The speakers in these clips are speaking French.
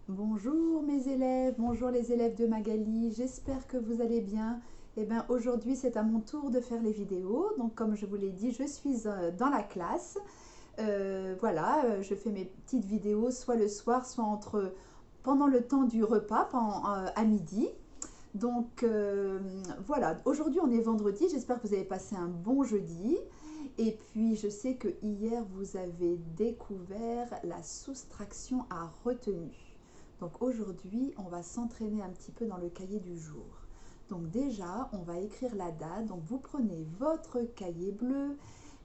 Bonjour mes élèves, bonjour les élèves de Magali, j'espère que vous allez bien. Eh bien aujourd'hui c'est à mon tour de faire les vidéos, donc comme je vous l'ai dit, je suis dans la classe. Voilà, je fais mes petites vidéos soit le soir, soit pendant le temps du repas, à midi. Donc voilà, aujourd'hui on est vendredi, j'espère que vous avez passé un bon jeudi. Et puis je sais que hier vous avez découvert la soustraction à retenue. Donc aujourd'hui on va s'entraîner un petit peu dans le cahier du jour. Donc déjà on va écrire la date, donc vous prenez votre cahier bleu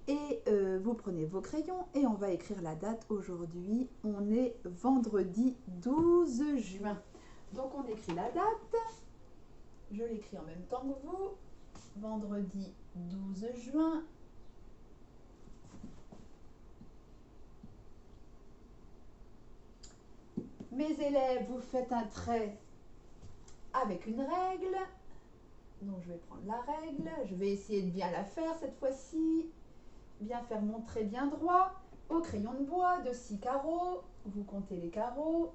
et vous prenez vos crayons et on va écrire la date. Aujourd'hui on est vendredi 12 juin. Donc on écrit la date. Je l'écris en même temps que vous. Vendredi 12 juin. Mes élèves, vous faites un trait avec une règle. Donc je vais prendre la règle. Je vais essayer de bien la faire cette fois-ci. Bien faire mon trait bien droit. Au crayon de bois de 6 carreaux. Vous comptez les carreaux.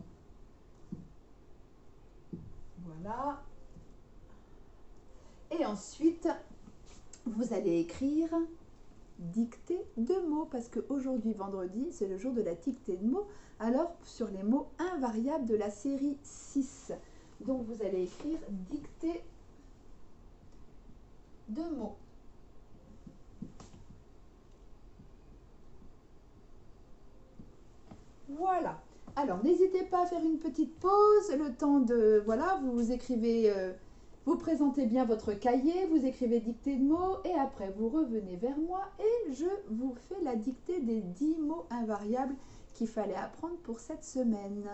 Voilà. Et ensuite, vous allez écrire dictée de mots, parce qu'aujourd'hui, vendredi, c'est le jour de la dictée de mots. Alors, sur les mots invariables de la série 6. Donc, vous allez écrire dictée de mots. Voilà. Alors, n'hésitez pas à faire une petite pause, le temps de... Voilà, vous écrivez... vous présentez bien votre cahier, vous écrivez dictée de mots et après vous revenez vers moi et je vous fais la dictée des 10 mots invariables qu'il fallait apprendre pour cette semaine.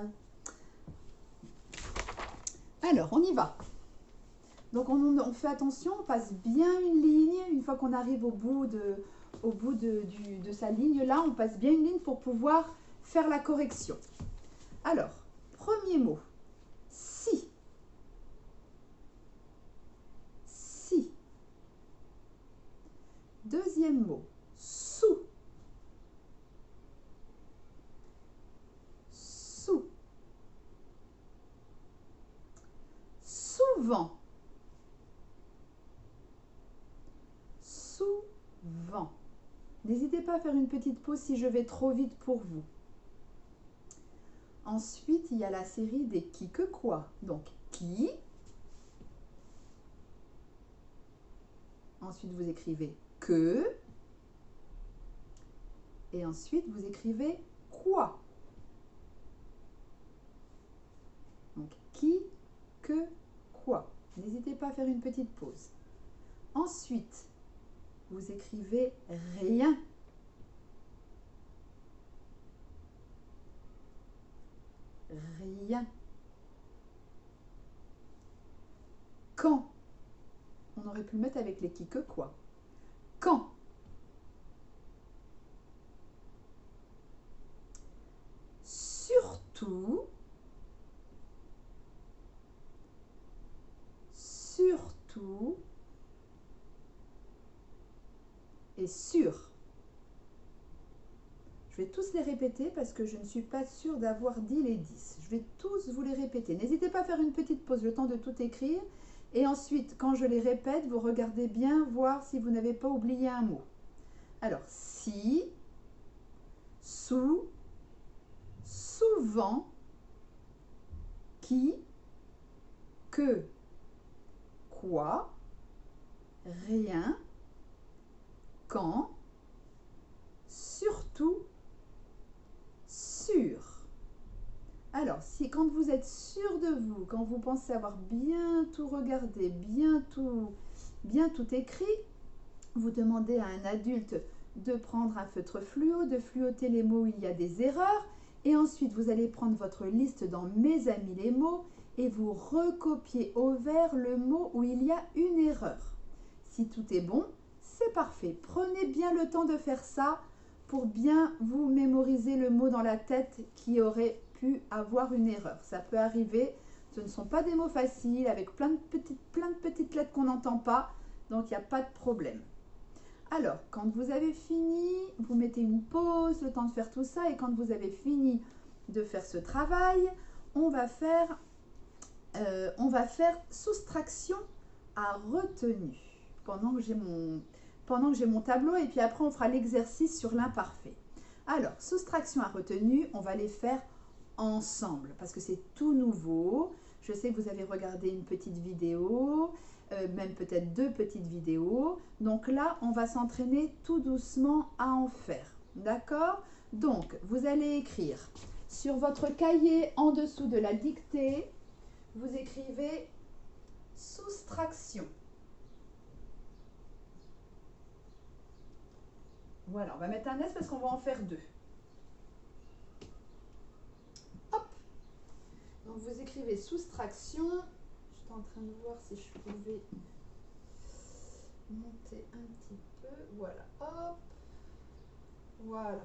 Alors, on y va. Donc, on fait attention, on passe bien une ligne. Une fois qu'on arrive au bout de sa ligne, là, on passe bien une ligne pour pouvoir faire la correction. Alors, premier mot, si. Si. Deuxième mot, sous. Sous. Souvent. Souvent. N'hésitez pas à faire une petite pause si je vais trop vite pour vous. Ensuite, il y a la série des qui, que, quoi. Donc, qui. Ensuite, vous écrivez que. Et ensuite, vous écrivez quoi. Donc, qui, que, quoi. N'hésitez pas à faire une petite pause. Ensuite, vous écrivez rien. Rien. Quand. On aurait pu le mettre avec les qui, que, quoi. Quand. Surtout. Surtout. Et sur. Je vais tous les répéter parce que je ne suis pas sûre d'avoir dit les 10. Je vais tous vous les répéter. N'hésitez pas à faire une petite pause, le temps de tout écrire. Et ensuite, quand je les répète, vous regardez bien, voir si vous n'avez pas oublié un mot. Alors, si, sous, souvent, qui, que, quoi, rien, quand, surtout, sûr. Alors, si quand vous êtes sûr de vous, quand vous pensez avoir bien tout regardé, bien tout écrit, vous demandez à un adulte de prendre un feutre fluo, de fluoter les mots où il y a des erreurs, et ensuite vous allez prendre votre liste dans Mes amis les mots et vous recopiez au vert le mot où il y a une erreur. Si tout est bon, c'est parfait. Prenez bien le temps de faire ça pour bien vous mémoriser le mot dans la tête qui aurait pu avoir une erreur. Ça peut arriver, ce ne sont pas des mots faciles avec plein de petites lettres qu'on n'entend pas, donc il n'y a pas de problème. Alors, quand vous avez fini, vous mettez une pause, le temps de faire tout ça, et quand vous avez fini de faire ce travail, on va faire soustraction à retenue pendant que j'ai mon tableau, et puis après on fera l'exercice sur l'imparfait. Alors, soustraction à retenue, on va les faire ensemble parce que c'est tout nouveau. Je sais que vous avez regardé une petite vidéo, même peut-être 2 petites vidéos. Donc là, on va s'entraîner tout doucement à en faire. D'accord? Donc, vous allez écrire sur votre cahier en dessous de la dictée, vous écrivez soustraction. Voilà, on va mettre un S parce qu'on va en faire 2. Hop. Donc vous écrivez soustraction. J'étais en train de voir si je pouvais monter un petit peu. Voilà, hop. Voilà.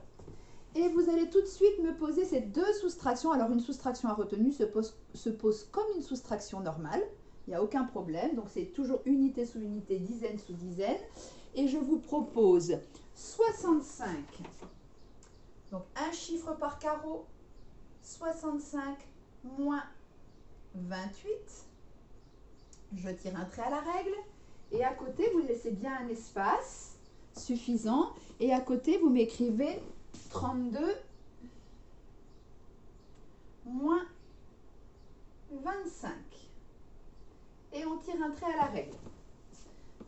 Et vous allez tout de suite me poser ces 2 soustractions. Alors une soustraction à retenue se pose comme une soustraction normale. Il n'y a aucun problème. Donc c'est toujours unité sous unité, dizaine sous dizaine. Et je vous propose 65. Donc un chiffre par carreau. 65 moins 28. Je tire un trait à la règle. Et à côté, vous laissez bien un espace suffisant. Et à côté, vous m'écrivez 32 moins 25. Et on tire un trait à la règle.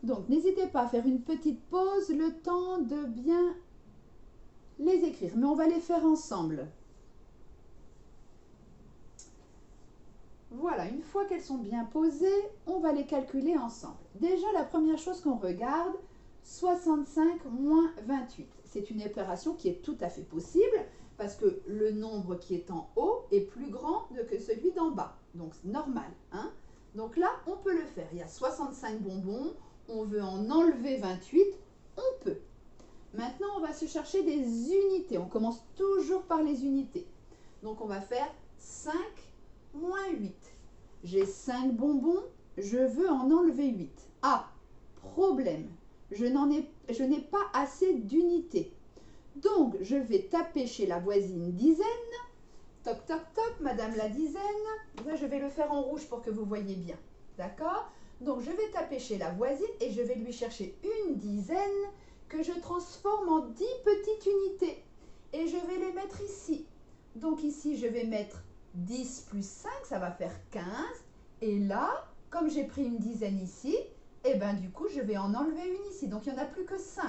Donc, n'hésitez pas à faire une petite pause, le temps de bien les écrire. Mais on va les faire ensemble. Voilà, une fois qu'elles sont bien posées, on va les calculer ensemble. Déjà, la première chose qu'on regarde, 65 moins 28. C'est une opération qui est tout à fait possible parce que le nombre qui est en haut est plus grand que celui d'en bas. Donc, c'est normal. Hein? Donc là, on peut le faire. Il y a 65 bonbons, on veut en enlever 28, on peut. Maintenant, on va se chercher des unités. On commence toujours par les unités. Donc, on va faire 5 moins 8. J'ai 5 bonbons, je veux en enlever 8. Ah, problème, je n'ai pas assez d'unités. Donc, je vais taper chez la voisine dizaine. Toc, toc, toc, madame la dizaine. Là, je vais le faire en rouge pour que vous voyez bien. D'accord? Donc, je vais taper chez la voisine et je vais lui chercher une dizaine que je transforme en 10 petites unités. Et je vais les mettre ici. Donc, ici, je vais mettre 10 plus 5, ça va faire 15. Et là, comme j'ai pris une dizaine ici, et bien du coup, je vais en enlever une ici. Donc, il n'y en a plus que 5.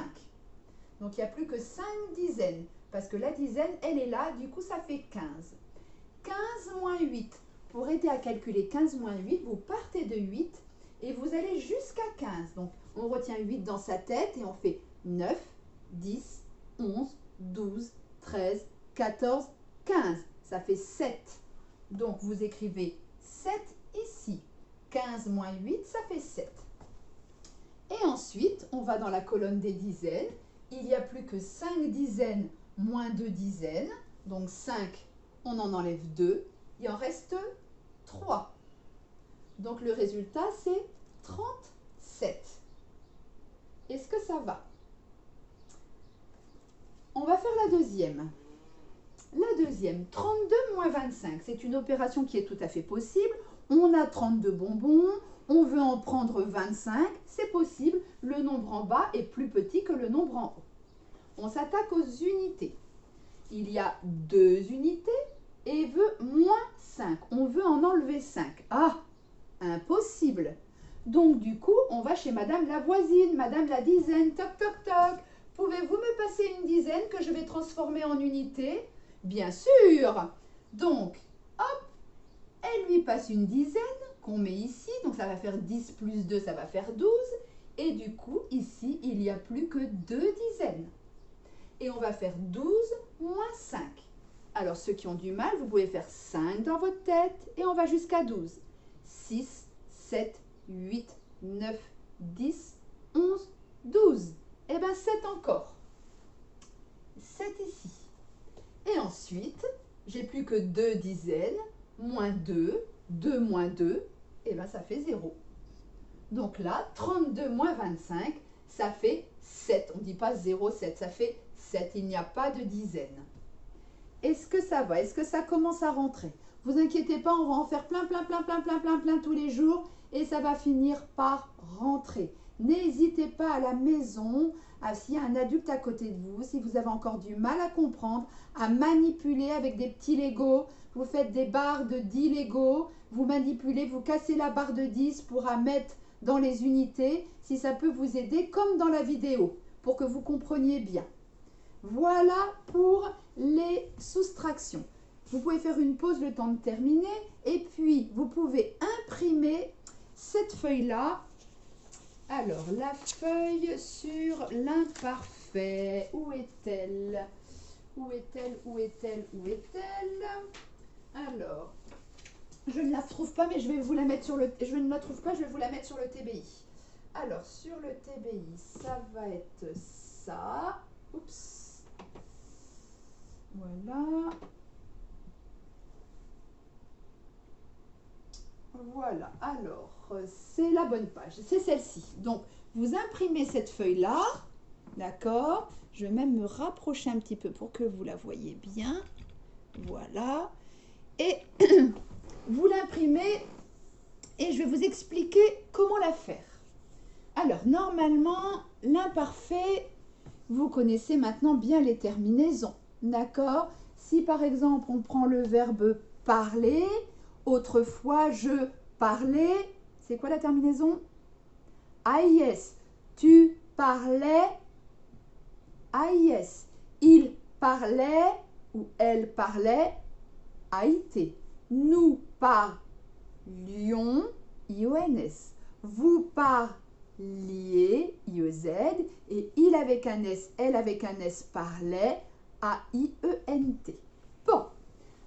Donc, il n'y a plus que 5 dizaines. Parce que la dizaine, elle est là. Du coup, ça fait 15. 15 moins 8. Pour aider à calculer 15 moins 8, vous partez de 8 et vous allez jusqu'à 15. Donc, on retient 8 dans sa tête et on fait 9, 10, 11, 12, 13, 14, 15. Ça fait 7. Donc, vous écrivez 7 ici. 15 moins 8, ça fait 7. Et ensuite, on va dans la colonne des dizaines. Il n'y a plus que 5 dizaines moins 2 dizaines. Donc, 5, on en enlève 2. Il en reste 3. Donc, le résultat, c'est 37. Est-ce que ça va? On va faire la deuxième. La deuxième, 32 moins 25, c'est une opération qui est tout à fait possible. On a 32 bonbons, on veut en prendre 25, c'est possible. Le nombre en bas est plus petit que le nombre en haut. On s'attaque aux unités. Il y a 2 unités et veut moins 5. On veut en enlever 5. Ah, impossible. Donc du coup, on va chez madame la voisine, madame la dizaine. Toc, toc, toc. Pouvez-vous me passer une dizaine que je vais transformer en unité? Bien sûr. Donc, hop, elle lui passe une dizaine qu'on met ici. Donc, ça va faire 10 plus 2, ça va faire 12. Et du coup, ici, il n'y a plus que 2 dizaines. Et on va faire 12 moins 5. Alors, ceux qui ont du mal, vous pouvez faire 5 dans votre tête et on va jusqu'à 12. 6, 7, 8, 9, 10, 11, 12. Et bien, 7 encore. 7 ici. Et ensuite, j'ai plus que 2 dizaines, moins 2, 2 moins 2, et bien ça fait 0. Donc là, 32 moins 25, ça fait 7. On ne dit pas 0,7, ça fait 7. Il n'y a pas de dizaine. Est-ce que ça va? Est-ce que ça commence à rentrer? Vous inquiétez pas, on va en faire plein tous les jours et ça va finir par rentrer. N'hésitez pas à la maison, s'il y a un adulte à côté de vous, si vous avez encore du mal à comprendre, à manipuler avec des petits Legos. Vous faites des barres de 10 Legos, vous manipulez, vous cassez la barre de 10 pour la mettre dans les unités, si ça peut vous aider, comme dans la vidéo, pour que vous compreniez bien. Voilà pour les soustractions. Vous pouvez faire une pause le temps de terminer et puis vous pouvez imprimer cette feuille-là. Alors, la feuille sur l'imparfait, où est-elle? Où est-elle? Où est-elle? Où est-elle? Alors, je ne la trouve pas, mais je vais vous la mettre sur le... Je ne la trouve pas, je vais vous la mettre sur le TBI. Alors, sur le TBI, ça va être ça. Oups. Voilà. Voilà, alors, c'est la bonne page, c'est celle-ci. Donc, vous imprimez cette feuille-là, d'accord? Je vais même me rapprocher un petit peu pour que vous la voyez bien. Voilà. Et vous l'imprimez et je vais vous expliquer comment la faire. Alors, normalement, l'imparfait, vous connaissez maintenant bien les terminaisons, d'accord? Si par exemple, on prend le verbe parler, autrefois, je parlais, c'est quoi la terminaison? AIS. Tu parlais, AIS. Il parlait ou elle parlait, AIT. Nous parlions, IONS. Vous parliez, IEZ. Et il avec un S, elle avec un S parlait, AIENT. Bon,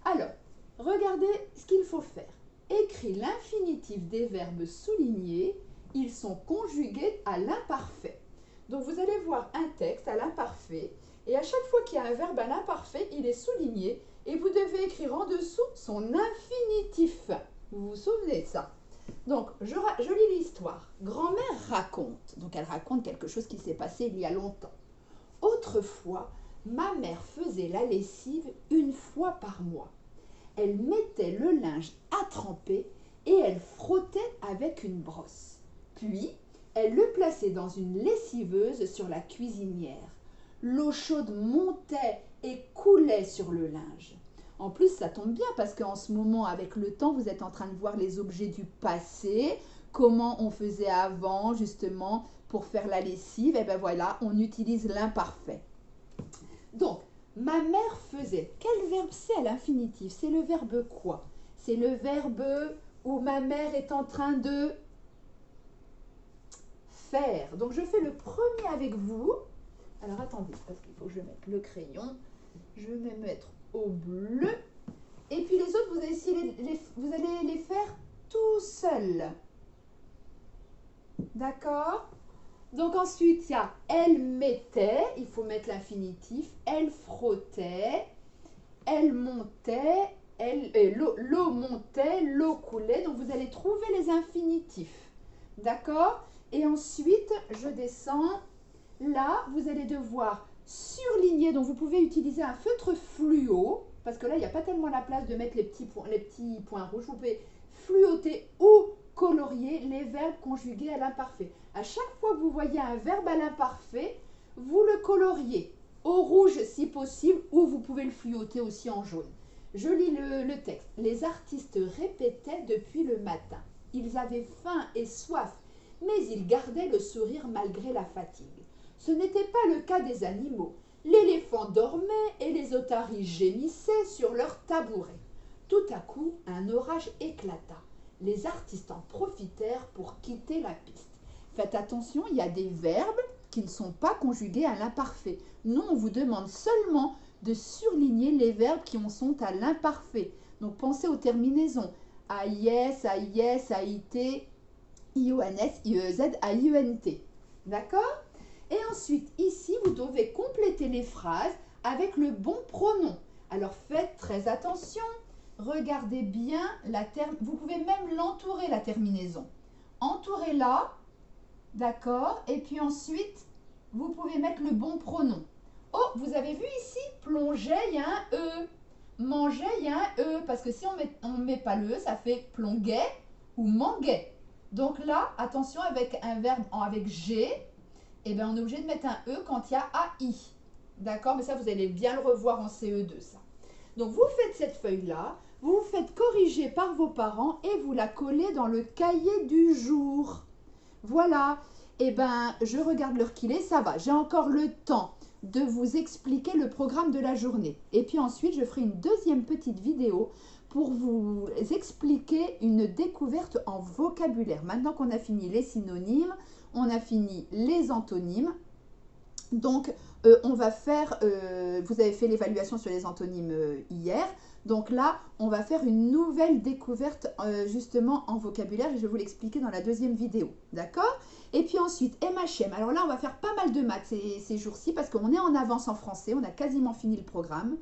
alors, regardez ce qu'il faut faire. Écrit l'infinitif des verbes soulignés, ils sont conjugués à l'imparfait. Donc vous allez voir un texte à l'imparfait et à chaque fois qu'il y a un verbe à l'imparfait, il est souligné et vous devez écrire en dessous son infinitif. Vous vous souvenez de ça? Donc je lis l'histoire. Grand-mère raconte. Donc elle raconte quelque chose qui s'est passé il y a longtemps. Autrefois, ma mère faisait la lessive une fois par mois. Elle mettait le linge à tremper et elle frottait avec une brosse. Puis, elle le plaçait dans une lessiveuse sur la cuisinière. L'eau chaude montait et coulait sur le linge. En plus, ça tombe bien parce qu'en ce moment, avec le temps, vous êtes en train de voir les objets du passé, comment on faisait avant, justement, pour faire la lessive. Et bien voilà, on utilise l'imparfait. Donc, ma mère faisait. Quel verbe c'est à l'infinitif? C'est le verbe quoi? C'est le verbe où ma mère est en train de faire. Donc, je fais le premier avec vous. Alors, attendez, parce qu'il faut que je mette le crayon. Je vais mettre au bleu. Et puis, les autres, vous allez les faire tout seul. D'accord? Donc ensuite, il y a elle mettait, il faut mettre l'infinitif, elle frottait, elle montait, l'eau montait, l'eau coulait. Donc vous allez trouver les infinitifs. D'accord? Et ensuite, je descends. Là, vous allez devoir surligner. Donc vous pouvez utiliser un feutre fluo, parce que là, il n'y a pas tellement la place de mettre les petits points rouges. Vous pouvez fluoter ou colorier les verbes conjugués à l'imparfait. À chaque fois que vous voyez un verbe à l'imparfait, vous le coloriez au rouge si possible, ou vous pouvez le fluoter aussi en jaune. Je lis le texte. Les artistes répétaient depuis le matin. Ils avaient faim et soif, mais ils gardaient le sourire malgré la fatigue. Ce n'était pas le cas des animaux. L'éléphant dormait et les otaries gémissaient sur leur tabouret. Tout à coup, un orage éclata. Les artistes en profitèrent pour quitter la piste. Faites attention, il y a des verbes qui ne sont pas conjugués à l'imparfait. Nous, on vous demande seulement de surligner les verbes qui en sont à l'imparfait. Donc, pensez aux terminaisons. AIS, AIS, AIT, IONS, IEZ, AIENT. D'accord? Et ensuite, ici, vous devez compléter les phrases avec le bon pronom. Alors, faites très attention. Regardez bien la terminaison. Vous pouvez même l'entourer, la terminaison. Entourez-la, d'accord? Et puis ensuite, vous pouvez mettre le bon pronom. Oh, vous avez vu ici, plongeait, il y a un E. manger, il y a un E, parce que si on met pas le E, ça fait plonguait ou manguait. Donc là, attention, avec un verbe avec G, eh ben, on est obligé de mettre un E quand il y a AI. D'accord? Mais ça, vous allez bien le revoir en CE2, ça. Donc, vous faites cette feuille-là, vous vous faites corriger par vos parents et vous la collez dans le cahier du jour. Voilà. Eh ben, je regarde l'heure qu'il est, ça va. J'ai encore le temps de vous expliquer le programme de la journée. Et puis ensuite, je ferai une deuxième petite vidéo pour vous expliquer une découverte en vocabulaire. Maintenant qu'on a fini les synonymes, on a fini les antonymes. Donc, on va faire, vous avez fait l'évaluation sur les antonymes hier. Donc là, on va faire une nouvelle découverte justement en vocabulaire. Et je vais vous l'expliquer dans la deuxième vidéo. D'accord? Et puis ensuite, MHM. Alors là, on va faire pas mal de maths ces jours-ci parce qu'on est en avance en français. On a quasiment fini le programme.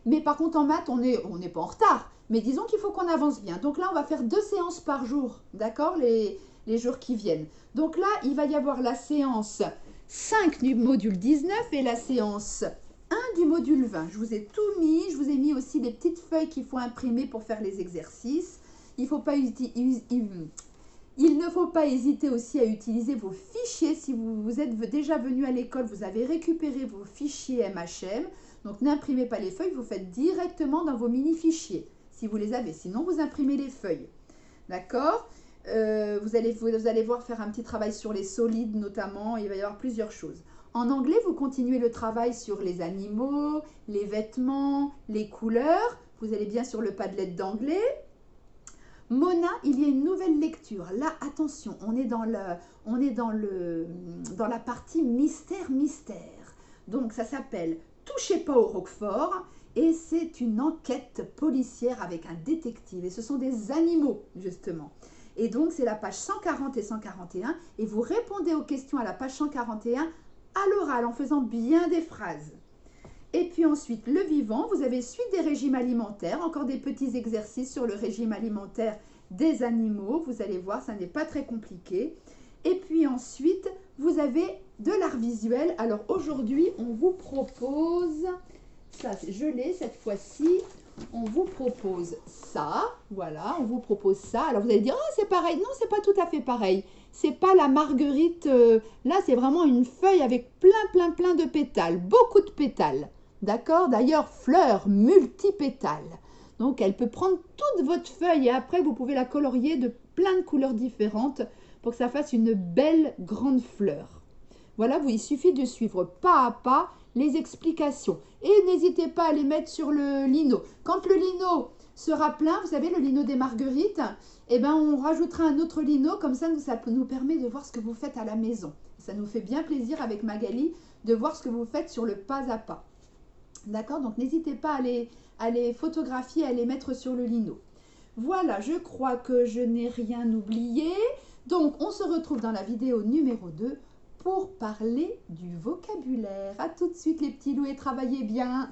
Mais par contre, en maths, on n'est pas en retard. Mais disons qu'il faut qu'on avance bien. Donc là, on va faire 2 séances par jour. D'accord? Les jours qui viennent. Donc là, il va y avoir la séance 5 du module 19 et la séance 1 du module 20. Je vous ai tout mis. Je vous ai mis aussi des petites feuilles qu'il faut imprimer pour faire les exercices. Il ne faut pas hésiter aussi à utiliser vos fichiers. Si vous êtes déjà venu à l'école, vous avez récupéré vos fichiers MHM. Donc, n'imprimez pas les feuilles, vous faites directement dans vos mini-fichiers, si vous les avez. Sinon, vous imprimez les feuilles. D'accord? Vous allez voir faire un petit travail sur les solides notamment. Il va y avoir plusieurs choses. En anglais, vous continuez le travail sur les animaux, les vêtements, les couleurs. Vous allez bien sur le Padlet d'anglais. Mona, il y a une nouvelle lecture. Là, attention, on est dans la partie mystère. Donc, ça s'appelle « Touchez pas au Roquefort » et c'est une enquête policière avec un détective. Et ce sont des animaux, justement. Et donc, c'est la page 140 et 141. Et vous répondez aux questions à la page 141 à l'oral en faisant bien des phrases. Et puis ensuite, le vivant, vous avez suite des régimes alimentaires, encore des petits exercices sur le régime alimentaire des animaux. Vous allez voir, ça n'est pas très compliqué. Et puis ensuite, vous avez de l'art visuel. Alors aujourd'hui, on vous propose, ça je l'ai cette fois-ci, on vous propose ça, voilà, on vous propose ça. Alors vous allez dire, oh c'est pareil. Non, c'est pas tout à fait pareil. C'est pas la marguerite, là c'est vraiment une feuille avec plein de pétales, beaucoup de pétales. D'accord? D'ailleurs, fleur multipétale. Donc, elle peut prendre toute votre feuille et après, vous pouvez la colorier de plein de couleurs différentes pour que ça fasse une belle grande fleur. Voilà, il suffit de suivre pas à pas les explications. Et n'hésitez pas à les mettre sur le lino. Quand le lino sera plein, vous savez, le lino des marguerites, eh ben, on rajoutera un autre lino, comme ça nous permet de voir ce que vous faites à la maison. Ça nous fait bien plaisir avec Magali de voir ce que vous faites sur le pas à pas. D'accord? Donc, n'hésitez pas à les photographier, à les mettre sur le lino. Voilà, je crois que je n'ai rien oublié. Donc, on se retrouve dans la vidéo numéro 2 pour parler du vocabulaire. À tout de suite les petits loups et travaillez bien!